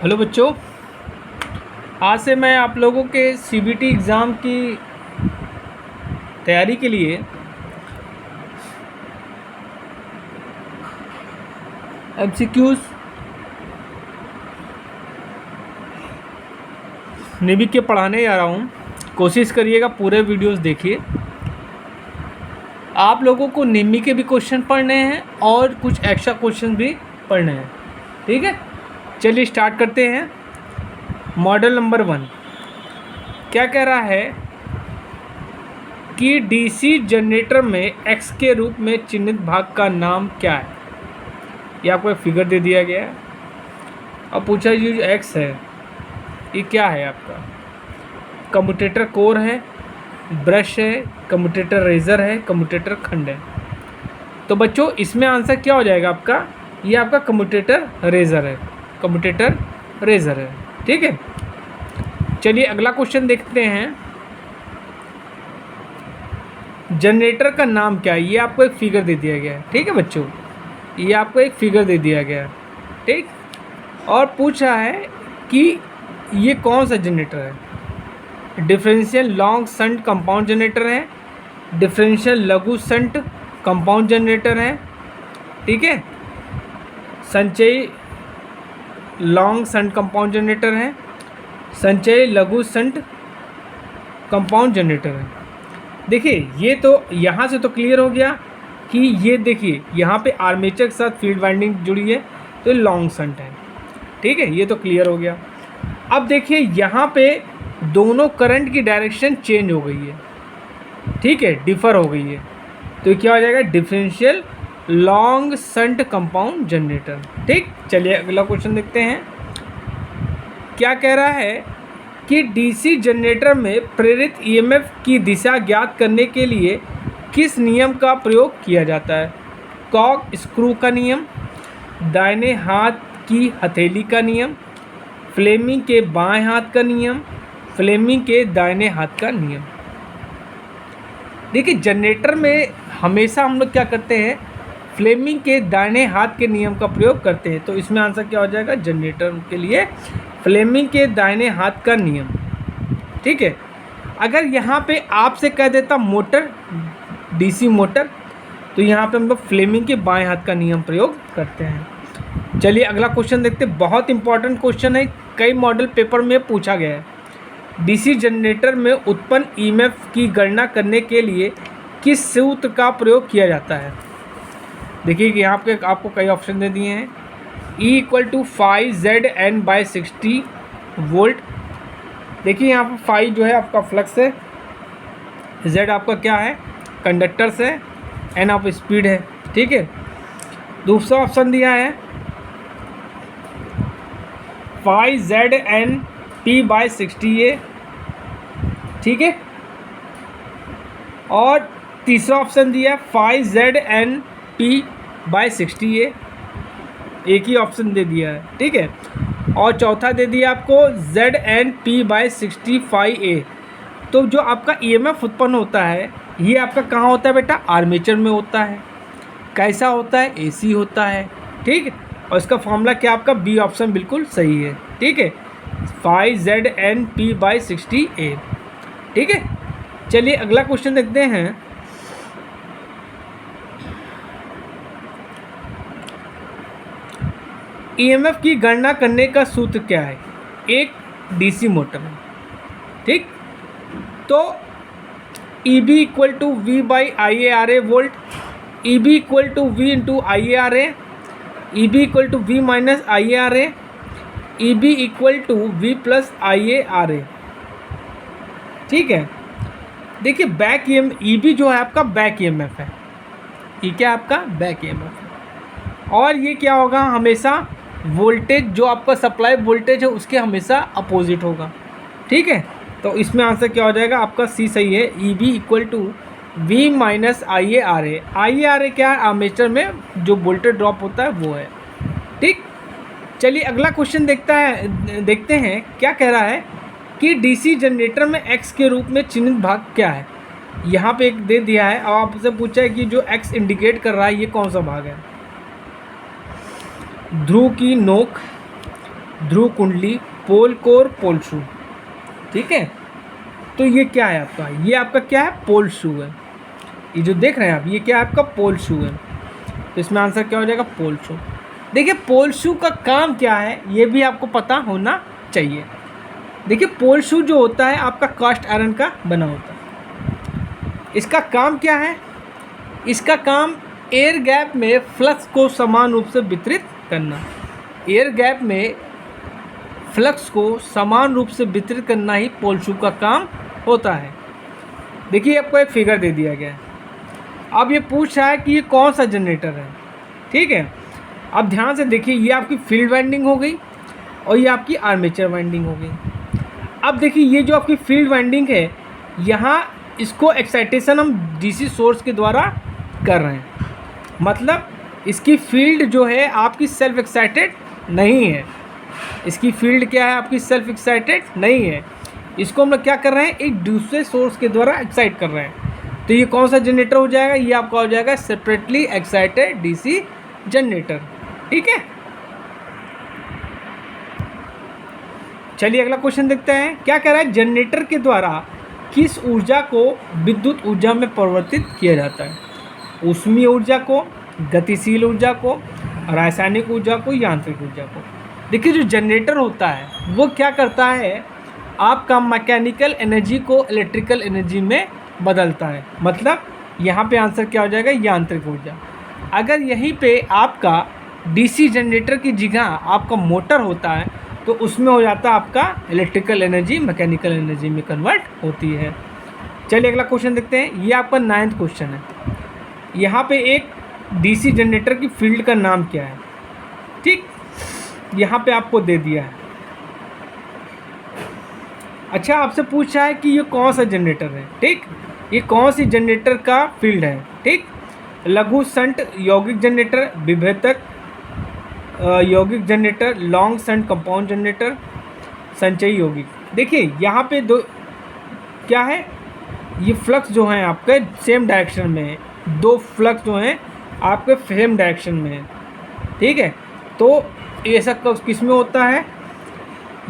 Hello बच्चों, आज से मैं आप लोगों के सीबीटी एग्ज़ाम की तैयारी के लिए एमसीक्यूज़ निबी के पढ़ाने जा रहा हूँ। कोशिश करिएगा पूरे वीडियोस देखिए। आप लोगों को निम्मी के भी क्वेश्चन पढ़ने हैं और कुछ एक्स्ट्रा क्वेश्चन भी पढ़ने हैं, ठीक है। चलिए स्टार्ट करते हैं। मॉडल नंबर 1 क्या कह रहा है कि डीसी जनरेटर में एक्स के रूप में चिन्हित भाग का नाम क्या है। ये आपको एक फिगर दे दिया गया है। अब पूछा ये जो एक्स है ये क्या है आपका। कम्यूटेटर कोर है, ब्रश है, कम्यूटेटर रेज़र है, कम्यूटेटर खंड है। तो बच्चों इसमें आंसर क्या हो जाएगा आपका, ये आपका कम्यूटेटर रेज़र है, कम्यूटेटर रेज़र है, ठीक है। चलिए अगला क्वेश्चन देखते हैं। जनरेटर का नाम क्या है, ये आपको एक फिगर दे दिया गया है, ठीक है बच्चों। ये आपको एक फिगर दे दिया गया है, ठीक। और पूछ रहा है कि ये कौन सा जनरेटर है। Differential long shunt compound generator है, डिफरेंशियल लघु शंट कंपाउंड जनरेटर है, ठीक है। संचयी लॉन्ग शंट कंपाउंड जनरेटर है, संचयी लघु शंट कंपाउंड जनरेटर है। देखिए ये तो यहाँ से तो क्लियर हो गया कि ये देखिए यहाँ पे आर्मेचर के साथ फील्ड वाइंडिंग जुड़ी है तो लॉन्ग शंट है, ठीक है। ये तो क्लियर हो गया। अब देखिए यहाँ पे दोनों करंट की डायरेक्शन चेंज हो गई है, ठीक है, डिफ़र हो गई है। तो क्या हो जाएगा, differential long shunt compound generator, ठीक। चलिए अगला क्वेश्चन देखते हैं। क्या कह रहा है कि डीसी जनरेटर में प्रेरित ईएमएफ की दिशा ज्ञात करने के लिए किस नियम का प्रयोग किया जाता है। कॉक स्क्रू का नियम, दाहिने हाथ की हथेली का नियम, फ्लेमिंग के बाएं हाथ का नियम, फ्लेमिंग के दाहिने हाथ का नियम। देखिए जनरेटर में हमेशा हम लोग क्या करते हैं, फ्लेमिंग के दाहिने हाथ के नियम का प्रयोग करते हैं। तो इसमें आंसर क्या हो जाएगा, जनरेटर के लिए फ्लेमिंग के दाहिने हाथ का नियम, ठीक है। अगर यहाँ पे आपसे कह देता मोटर, डीसी मोटर, तो यहाँ पे हम लोग फ्लेमिंग के बाएं हाथ का नियम प्रयोग करते हैं। चलिए अगला क्वेश्चन देखते हैं। बहुत इंपॉर्टेंट क्वेश्चन है, कई मॉडल पेपर में पूछा गया है। डीसी जनरेटर में उत्पन्न ईएमएफ की गणना करने के लिए किस सूत्र का प्रयोग किया जाता है। देखिए कि यहाँ पे आपको कई ऑप्शन दे दिए हैं। E = 5ZN/60 volt. देखिए यहाँ पर 5 जो है आपका फ्लक्स है, Z आपका क्या है, कंडक्टर्स है, N आप स्पीड है, ठीक है। दूसरा ऑप्शन दिया है 5ZNP/60A, ठीक है। और तीसरा ऑप्शन दिया 5ZNP/60A, एक ही ऑप्शन दे दिया है, ठीक है। और चौथा दे दिया आपको ZNP/65A। तो जो आपका ईएमएफ उत्पन्न होता है ये आपका कहाँ होता है बेटा, आर्मेचर में होता है। कैसा होता है, एसी होता है, ठीक है। और इसका फॉर्मूला क्या आपका, बी ऑप्शन बिल्कुल सही है, ठीक है, 5ZNP/60A, ठीक है। चलिए अगला क्वेश्चन देखते हैं। ईएमएफ की गणना करने का सूत्र क्या है, एक डीसी मोटर में, ठीक। तो EB = V/IARA volt, EB = V × IARA, EB = V - IARA, EB = V + IARA, ठीक है। देखिए बैक EB जो है आपका बैक EMF है, ये क्या आपका बैक EMF है। और ये क्या होगा, हमेशा वोल्टेज जो आपका सप्लाई वोल्टेज है उसके हमेशा अपोजिट होगा, ठीक है। तो इसमें आंसर क्या हो जाएगा आपका, सी सही है। EB = V - IARA। IARA क्या है, आर्मेचर में जो वोल्टेज ड्रॉप होता है वो है, ठीक। चलिए अगला क्वेश्चन देखते हैं। क्या कह रहा है कि डीसी जनरेटर में एक्स के रूप में चिन्हित भाग क्या है। यहाँ पे एक दे दिया है और आपसे पूछा है कि जो एक्स इंडिकेट कर रहा है ये कौन सा भाग है। ध्रुव की नोक, ध्रुव कुंडली, पोल कोर, पोल शू। ठीक है, तो ये क्या है आपका, ये आपका क्या है, पोल शू है। ये जो देख रहे हैं आप, ये क्या है आपका, पोल शू है। तो इसमें आंसर क्या हो जाएगा, पोल शू। देखिए पोल शू का काम क्या है ये भी आपको पता होना चाहिए। देखिए पोल शू जो होता है आपका कास्ट आयरन का बना होता है। इसका काम क्या है, इसका काम एयर गैप में फ्लक्स को समान रूप से वितरित करना। एयर गैप में फ्लक्स को समान रूप से वितरित करना ही पोल शू का काम होता है। देखिए आपको एक फिगर दे दिया गया है। अब ये पूछ रहा है कि ये कौन सा जनरेटर है। ठीक है, अब ध्यान से देखिए, ये आपकी फील्ड वाइंडिंग हो गई और ये आपकी आर्मेचर वाइंडिंग हो गई। अब देखिए ये जो आपकी फील्ड वाइंडिंग है, यहाँ इसको एक्साइटेशन हम डीसी सोर्स के द्वारा कर रहे हैं। मतलब इसकी फील्ड जो है आपकी सेल्फ एक्साइटेड नहीं है। इसकी फील्ड क्या है, आपकी सेल्फ एक्साइटेड नहीं है। इसको हम लोग क्या कर रहे हैं, एक दूसरे सोर्स के द्वारा एक्साइट कर रहे हैं। तो ये कौन सा जनरेटर हो जाएगा, ये आपका हो जाएगा सेपरेटली एक्साइटेड डीसी जनरेटर। ठीक है, चलिए अगला क्वेश्चन देखते हैं। क्या कह रहा है, जनरेटर के द्वारा किस ऊर्जा को विद्युत ऊर्जा में परिवर्तित किया जाता है। ऊष्मीय ऊर्जा को, गतिशील ऊर्जा को, रासायनिक ऊर्जा को, यांत्रिक ऊर्जा को। देखिए जो जनरेटर होता है वो क्या करता है, आपका मैकेनिकल एनर्जी को इलेक्ट्रिकल एनर्जी में बदलता है। मतलब यहाँ पे आंसर क्या हो जाएगा, यांत्रिक ऊर्जा। अगर यहीं पे आपका डीसी जनरेटर की जगह आपका मोटर होता है तो उसमें हो जाता है आपका इलेक्ट्रिकल एनर्जी मैकेनिकल एनर्जी में कन्वर्ट होती है। चलिए अगला क्वेश्चन देखते हैं। ये आपका 9th क्वेश्चन है। यहाँ पे एक डीसी जनरेटर की फील्ड का नाम क्या है। ठीक, यहाँ पे आपको दे दिया है। अच्छा, आपसे पूछा है कि ये कौन सा जनरेटर है। ठीक, ये कौन सी जनरेटर का फील्ड है। ठीक, लघु शंट यौगिक जनरेटर, विभेदक यौगिक generator, long shunt compound generator, संचयी यौगिक। देखिए यहाँ पे दो क्या है, ये फ्लक्स जो हैं आपके सेम डायरेक्शन में है। दो फ्लक्स जो हैं आपके सेम डायरेक्शन में है। ठीक है, तो ये सब किस में होता है,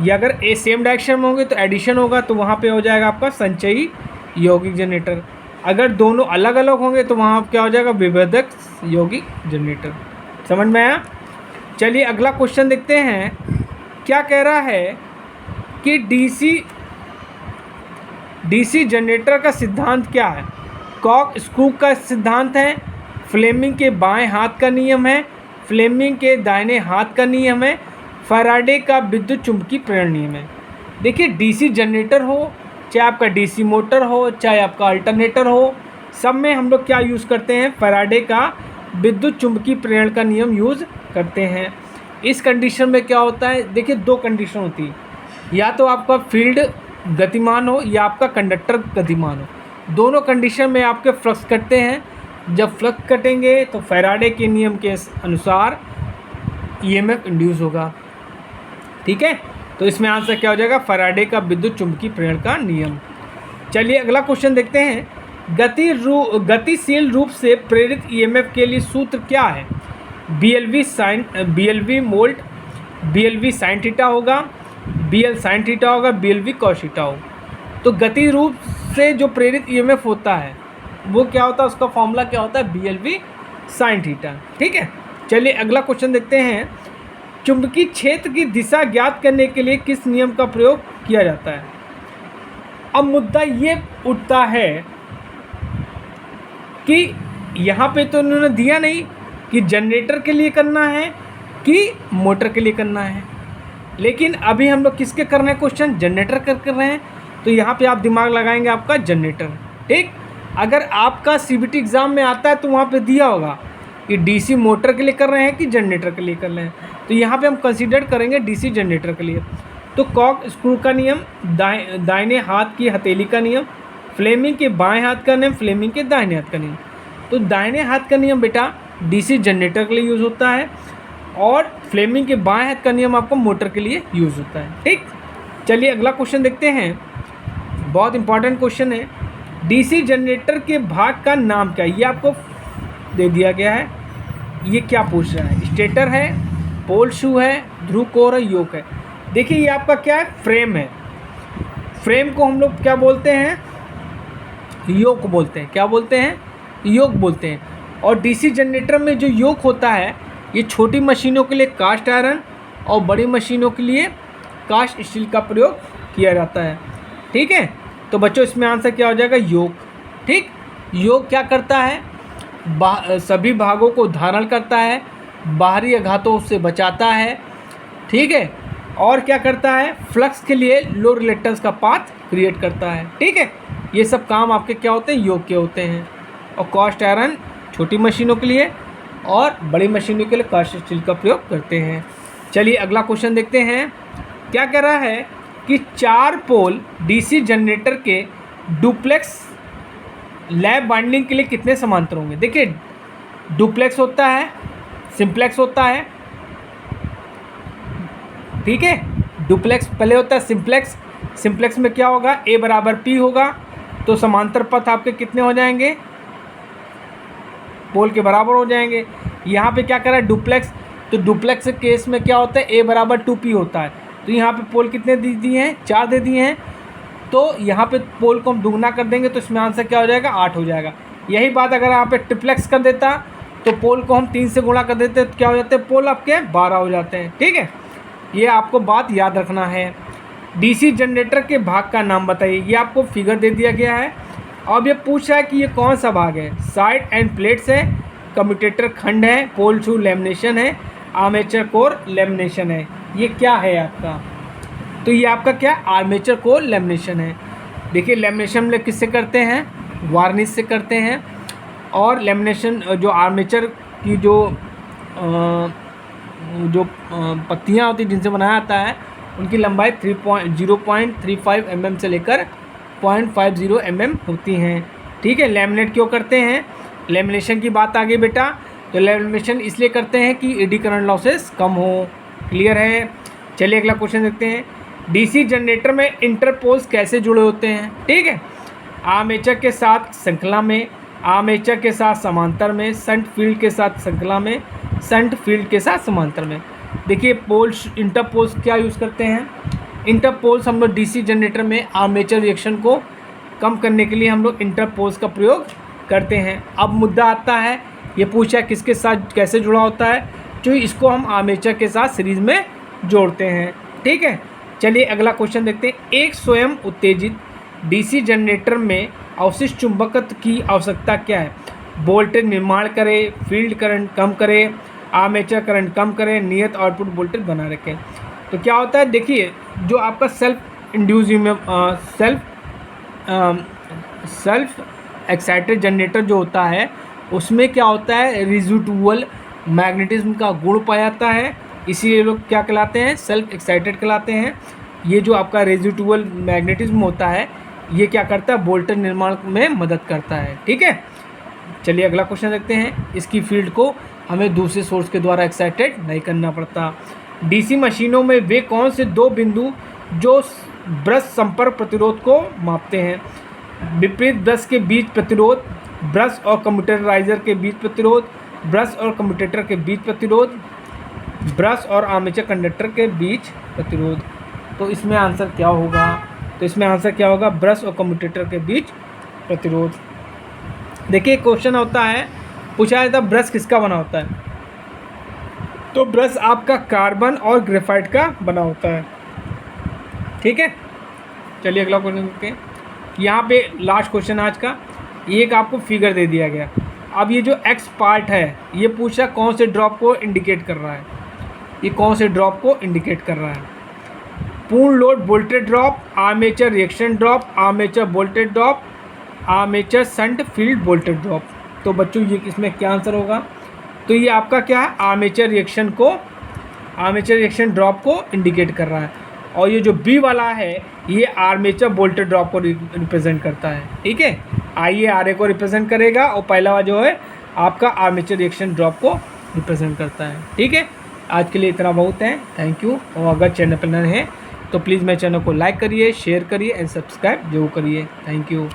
ये अगर ए सेम डायरेक्शन में होंगे तो एडिशन होगा, तो वहाँ पे हो जाएगा आपका संचयी यौगिक जनरेटर। अगर दोनों अलग अलग होंगे तो वहाँ क्या हो जाएगा, विभेदक यौगिक जनरेटर। समझ में आया। चलिए अगला क्वेश्चन देखते हैं। क्या कह रहा है कि डीसी जनरेटर का सिद्धांत क्या है। कॉक स्क्रू का सिद्धांत है, फ्लेमिंग के बाएं हाथ का नियम है, फ्लेमिंग के दाहिने हाथ का नियम है, फैराडे का विद्युत चुंबकीय प्रेरण नियम है। देखिए डीसी जनरेटर हो, चाहे आपका डीसी मोटर हो, चाहे आपका अल्टरनेटर हो, सब में हम लोग क्या यूज़ करते हैं, फैराडे का विद्युत चुंबकीय प्रेरण का नियम यूज़ करते हैं। इस कंडीशन में क्या होता है, देखिए दो कंडीशन होती है, या तो आपका फील्ड गतिमान हो या आपका कंडक्टर गतिमान हो। दोनों कंडीशन में आपके फ्लक्स कटते हैं। जब फ्लक्स कटेंगे तो फैराडे के नियम के अनुसार ईएमएफ इंड्यूस होगा। ठीक है, तो इसमें आंसर क्या हो जाएगा, फैराडे का विद्युत चुंबकीय प्रेरण का नियम। चलिए अगला क्वेश्चन देखते हैं। गतिशील रूप से प्रेरित ईएमएफ के लिए सूत्र क्या है। BLV moult, BLV sine theta होगा, BL साइन थीटा होगा, BLV कॉस थीटा होगा। तो गति रूप से जो प्रेरित ईएमएफ होता है वो क्या होता है, उसका फॉर्मूला क्या होता है, BLV साइन थीटा। ठीक है, चलिए अगला क्वेश्चन देखते हैं। चुंबकीय क्षेत्र की दिशा ज्ञात करने के लिए किस नियम का प्रयोग किया जाता है। अब मुद्दा ये उठता है कि यहाँ पे तो उन्होंने दिया नहीं कि जनरेटर के लिए करना है कि मोटर के लिए करना है, लेकिन अभी हम लोग किसके कर रहे हैं क्वेश्चन, जनरेटर कर रहे हैं। तो यहाँ पे आप दिमाग लगाएंगे आपका जनरेटर। ठीक, अगर आपका सीबीटी एग्ज़ाम में आता है तो वहाँ पे दिया होगा कि डीसी मोटर के लिए कर रहे हैं कि जनरेटर के लिए कर रहे हैं, तो यहाँ पे हम कंसीडर करेंगे डीसी जनरेटर के लिए। तो कॉक स्क्रू का नियम, दाहिने हाथ की हथेली का नियम, फ्लेमिंग के बाएं हाथ का नियम, फ्लेमिंग के दाहिने हाथ का नियम। तो दाहिने हाथ का नियम बेटा डीसी जनरेटर के लिए यूज़ होता है और फ्लेमिंग के बाएं हाथ का नियम आपको मोटर के लिए यूज़ होता है। ठीक, चलिए अगला क्वेश्चन देखते हैं। बहुत इंपॉर्टेंट क्वेश्चन है। डीसी जनरेटर के भाग का नाम क्या है, ये आपको दे दिया गया है। ये क्या पूछ रहा है, स्टेटर है, पोल शू है, ध्रुव कोर है, योक है। देखिए ये आपका क्या है, फ्रेम है। फ्रेम को हम लोग क्या बोलते हैं, योक बोलते हैं। क्या बोलते हैं, योक बोलते हैं। और डीसी जनरेटर में जो योक होता है ये छोटी मशीनों के लिए कास्ट आयरन और बड़ी मशीनों के लिए कास्ट स्टील का प्रयोग किया जाता है। ठीक है, तो बच्चों इसमें आंसर क्या हो जाएगा, योक। ठीक, योक क्या करता है, सभी भागों को धारण करता है, बाहरी आघातों से बचाता है। ठीक है, और क्या करता है, फ्लक्स के लिए लो रिलेक्टेंस का पाथ क्रिएट करता है। ठीक है, ये सब काम आपके क्या होते हैं, योग के होते हैं। और कास्ट आयरन छोटी मशीनों के लिए और बड़ी मशीनों के लिए कास्ट स्टील का प्रयोग करते हैं। चलिए अगला क्वेश्चन देखते हैं। क्या कह रहा है कि 4 पोल डीसी जनरेटर के डुप्लेक्स लैप बाइंडिंग के लिए कितने समांतर होंगे। देखिए डुप्लेक्स होता है, सिंप्लेक्स होता है। ठीक है, डुप्लेक्स पहले होता है सिंप्लेक्स। सिंप्लेक्स में क्या होगा, ए बराबर पी होगा, तो समांतर पथ आपके कितने हो जाएंगे, पोल के बराबर हो जाएंगे। यहाँ पे क्या करा है, डुप्लेक्स, तो डुप्लेक्स केस में क्या होता है, ए बराबर 2p होता है। तो यहाँ पे पोल कितने दे दिए हैं, 4 दे दिए हैं। तो यहाँ पे पोल को हम दुगना कर देंगे तो इसमें आंसर क्या हो जाएगा, 8 हो जाएगा। यही बात अगर यहाँ पे ट्रिप्लेक्स कर देता तो पोल को हम 3 से गुणा कर देते तो क्या हो जाते हैं, पोल आपके 12 हो जाते हैं। ठीक है, ये आपको बात याद रखना है। डीसी जनरेटर के भाग का नाम बताइए, ये आपको फिगर दे दिया गया है। अब ये पूछ रहा है कि ये कौन सा भाग है, साइड एंड प्लेट्स है, कम्यूटेटर खंड है, पोल शू लेमिनेशन है, आर्मेचर कोर लेमिनेशन है। ये क्या है आपका, तो ये आपका क्या, आर्मेचर कोर लेमिनेशन है। देखिए लेमिनेशन में किससे करते हैं, वार्निश से करते हैं। और लेमिनेशन जो आर्मेचर की जो पत्तियाँ होती हैं जिनसे बनाया जाता है उनकी लंबाई 0.35 mm से लेकर 0.50 mm होती हैं। ठीक है, लेमिनेट क्यों करते हैं, लेमिनेशन की बात आ गई बेटा। तो लेमिनेशन इसलिए करते हैं कि एडी करंट लॉसेस कम हो। क्लियर है, चलिए अगला क्वेश्चन देखते हैं। डीसी जनरेटर में इंटरपोल्स कैसे जुड़े होते हैं। ठीक है, आर्मेचर के साथ श्रृंखला में, आर्मेचर के साथ समांतर में, शंट फील्ड के साथ श्रृंखला में, शंट फील्ड के साथ समांतर में। देखिए पोल्स, इंटरपोल्स क्या यूज़ करते हैं, इंटरपोल्स हम लोग डीसी जनरेटर में आर्मेचर रिएक्शन को कम करने के लिए हम लोग इंटरपोल्स का प्रयोग करते हैं। अब मुद्दा आता है, ये पूछा किसके साथ कैसे जुड़ा होता है, जो इसको हम आर्मेचर के साथ सीरीज़ में जोड़ते हैं। ठीक है, चलिए अगला क्वेश्चन देखते हैं। एक स्वयं उत्तेजित डीसी जनरेटर में अवशिष्ट चुंबकत्व की आवश्यकता क्या है, वोल्टेज निर्माण करे, फील्ड करंट कम करे, आर्मेचर करंट कम करे, नियत आउटपुट वोल्टेज बना रखें। तो क्या होता है, देखिए जो आपका सेल्फ एक्साइटेड जनरेटर जो होता है उसमें क्या होता है, रेजिडुअल मैग्नेटिज्म का गुण पाया जाता है, इसीलिए लोग क्या कहलाते हैं, सेल्फ एक्साइटेड कहलाते हैं। ये जो आपका रेजिडुअल मैग्नेटिज्म होता है ये क्या करता है, वोल्टेज निर्माण में मदद करता है। ठीक है, चलिए अगला क्वेश्चन देखते हैं। इसकी फील्ड को हमें दूसरे सोर्स के द्वारा एक्साइटेड नहीं करना पड़ता। डीसी मशीनों में वे कौन से 2 बिंदु जो ब्रश संपर्क प्रतिरोध को मापते हैं, विपरीत ब्रश के बीच प्रतिरोध, ब्रश और कम्यूटेटराइजर के बीच प्रतिरोध, ब्रश और कम्यूटेटर के बीच प्रतिरोध, ब्रश और आर्मेचर कंडक्टर के बीच प्रतिरोध। तो इसमें आंसर क्या होगा, तो इसमें आंसर क्या होगा, ब्रश और कम्यूटेटर के बीच प्रतिरोध। देखिए क्वेश्चन होता है, पूछा जाता है ब्रश किसका बना होता है, तो ब्रश आपका कार्बन और ग्रेफाइट का बना होता है। ठीक है, चलिए अगला क्वेश्चन देखते हैं। यहाँ पे लास्ट क्वेश्चन आज का, एक आपको फिगर दे दिया गया। अब ये जो एक्स पार्ट है ये पूछा कौन से ड्रॉप को इंडिकेट कर रहा है, ये कौन से ड्रॉप को इंडिकेट कर रहा है, पूर्ण load voltage drop, armature reaction drop, armature voltage drop, armature shunt field voltage drop. तो बच्चों ये इसमें क्या आंसर होगा, तो ये आपका क्या है, आर्मेचर रिएक्शन ड्रॉप को इंडिकेट कर रहा है। और ये जो बी वाला है ये आर्मेचर वोल्टेज ड्रॉप को रिप्रेजेंट करता है। ठीक है, आइए आर ए को रिप्रेजेंट करेगा और पहला वाला जो है आपका आर्मेचर रिएक्शन ड्रॉप को रिप्रेजेंट करता है। ठीक है, आज के लिए इतना बहुत है, थैंक यू। और अगर चैनल पर नए हैं तो प्लीज़ मेरे चैनल को लाइक करिए, शेयर करिए एंड सब्सक्राइब जरूर करिए। Thank you.